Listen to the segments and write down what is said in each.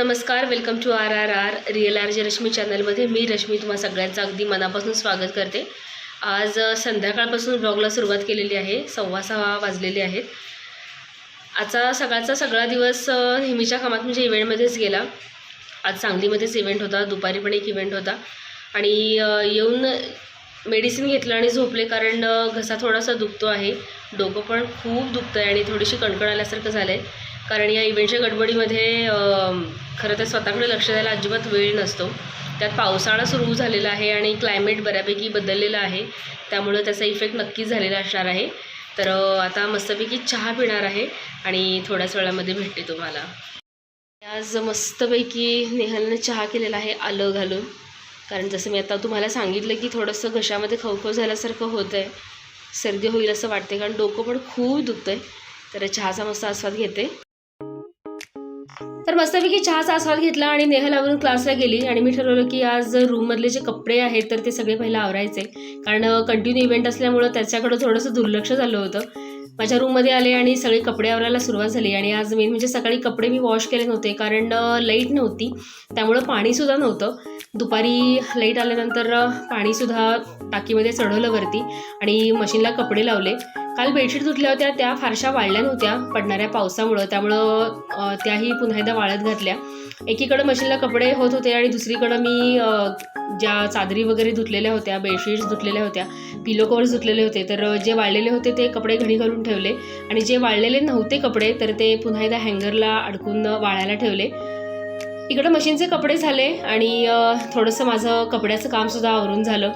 नमस्कार, welcome to RRR real R J Rashmi चॅनलमध्ये. मी रश्मी तुम्हा सगळ्यांचं अगदी मनापासून स्वागत करते. आज संध्याकाळपासून ब्लॉगला सुरुवात केलेली आहे. 6:15 वाजलेले आहेत. आजचा सगळा दिवस नेहमीच्या कामात म्हणजे इव्हेंटमध्येच गेला. आज सांगलीमध्येच इव्हेंट होता, दुपारी पण एक इव्हेंट होता आणि येऊन मेडिसिन घेतलं आणि झोपले, कारण घसा थोडासा दुखतो आहे, डोकं पण खूप दुखतं आहे आणि थोडीशी कणकण आल्यासारखं झालं आहे. कारण या इव्हेंटच्या गडबडीमध्ये खरं तर स्वतःकडे लक्ष द्यायला अजिबात वेळ नसतो. त्यात पावसाळा सुरू झालेला आहे आणि क्लायमेट बऱ्यापैकी बदललेलं आहे, त्यामुळे त्याचा इफेक्ट नक्कीच झालेला असणार आहे. तर आता मस्तपैकी चहा पिणार आहे आणि थोड्याच वेळामध्ये भेटते तुम्हाला. आज मस्तपैकी नेहलने चहा केलेला आहे आलं घालून, कारण जसं मी आता तुम्हाला सांगितलं की थोडंसं घशामध्ये खवखव झाल्यासारखं होतं आहे, सर्दी होईल असं वाटते, कारण डोकं पण खूप दुखतं आहे. तर चहाचा मस्त आस्वाद घेते. तर मस्तपैकी चहाचा आस्वाद घेतला आणि नेहल आवरून क्लासला गेली आणि मी ठरवलं की आज रूममधले जे कपडे आहेत तर ते सगळे पहिला आवरायचे, कारण कंटिन्यू इव्हेंट असल्यामुळं त्याच्याकडं थोडंसं दुर्लक्ष झालं होतं. माझ्या रूममध्ये आले आणि सगळे कपडे आवरायला सुरुवात झाली. आणि आज मेन म्हणजे सकाळी कपडे मी वॉश केले नव्हते, कारण लाईट नव्हती, त्यामुळं पाणीसुद्धा नव्हतं. दुपारी लाईट आल्यानंतर पाणीसुद्धा टाकीमध्ये चढवलं वरती आणि मशीनला कपडे लावले. काल बेडशीट धुतल्या होत्या, त्या फारशा वाळल्या नव्हत्या पडणाऱ्या पावसामुळं, त्यामुळं त्याही पुन्हा एकदा वाळत घातल्या. एकीकडं मशीनला कपडे होत होते आणि दुसरीकडं मी ज्या चादरी वगैरे धुतलेल्या होत्या, बेडशीट्स धुतलेल्या होत्या, पिलो कवर्स धुतलेले होते, तर जे वाळलेले होते ते कपडे घडी घालून ठेवले आणि जे वाळलेले नव्हते कपडे तर ते पुन्हा एकदा हँगरला अडकून वाळायला ठेवले. इकडं मशीनचे कपडे झाले आणि थोडंसं माझं कपड्याचं कामसुद्धा आवरून झालं.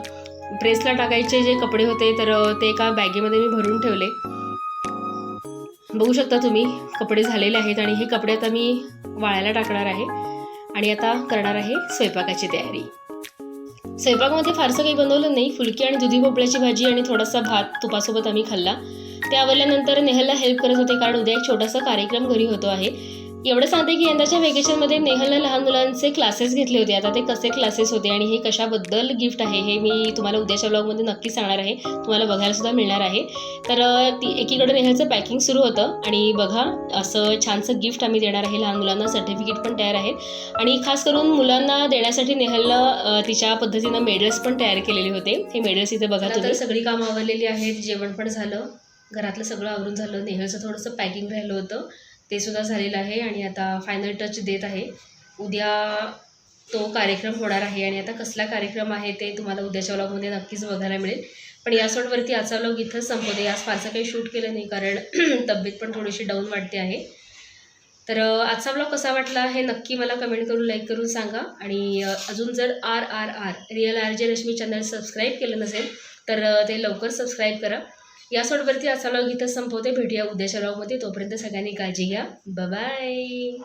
प्रेसला टाकायचे जे कपडे होते तर ते एका बॅगेमध्ये मी भरून ठेवले. बघू शकता तुम्ही, कपडे झालेले आहेत आणि हे कपडे आता मी वाळायला टाकणार आहे आणि आता करणार आहे स्वयंपाकाची तयारी. स्वयंपाकामध्ये फारसं काही बनवलं नाही, फुलकी आणि दुधी भोपळ्याची भाजी आणि थोडासा भात तुपासोबत आम्ही खाल्ला. ते आवरल्यानंतर नेहलला हेल्प करत होते, कारण उद्या एक छोटासा कार्यक्रम घरी होतो आहे. एवढं सांगते की यंदाच्या वेकेशनमध्ये नेहलने लहान मुलांचे क्लासेस घेतले होते. आता ते कसे क्लासेस होते आणि हे कशाबद्दल गिफ्ट आहे हे मी तुम्हाला उद्याच्या ब्लॉगमध्ये नक्की सांगणार आहे, तुम्हाला बघायलासुद्धा मिळणार आहे. तर एकीकडे नेहलचं पॅकिंग सुरू होतं आणि बघा असं छानसं गिफ्ट आम्ही देणार आहे लहान मुलांना. सर्टिफिकेट पण तयार आहेत आणि खास करून मुलांना देण्यासाठी नेहलनं तिच्या पद्धतीनं मेडल्स पण तयार केलेले होते. हे मेडल्स इथे बघा तुम्ही. सगळी कामं आवरलेली आहेत, जेवण पण झालं, घरातलं सगळं आवरून झालं. नेहलचं थोडंसं पॅकिंग राहिलं होतं, ते सुद्धा झालेलं आहे आणि आता फायनल टच देत आहे. उद्या तो कार्यक्रम होणार आहे आणि आता कसला कार्यक्रम आहे ते तुम्हाला उद्याच्या व्लॉगमध्ये नक्कीच बघायला मिळेल. पण या सोडवरती आजचा व्लॉग इथंच संपवते. आज फारसं काही शूट केलं नाही, कारण तब्येत पण थोडीशी डाऊन वाटते आहे. तर आजचा व्लॉग कसा वाटला हे नक्की मला कमेंट करून, लाईक करून सांगा. आणि अजून जर RRR real R J Rashmi channel subscribe केलं नसेल तर ते लवकर सबस्क्राईब करा. या सोडवरती आजचा व्लॉग इथंच संपवते. भेटूया उद्याच्या व्लॉगमध्ये. तोपर्यंत सगळ्यांनी काळजी घ्या. Bye bye.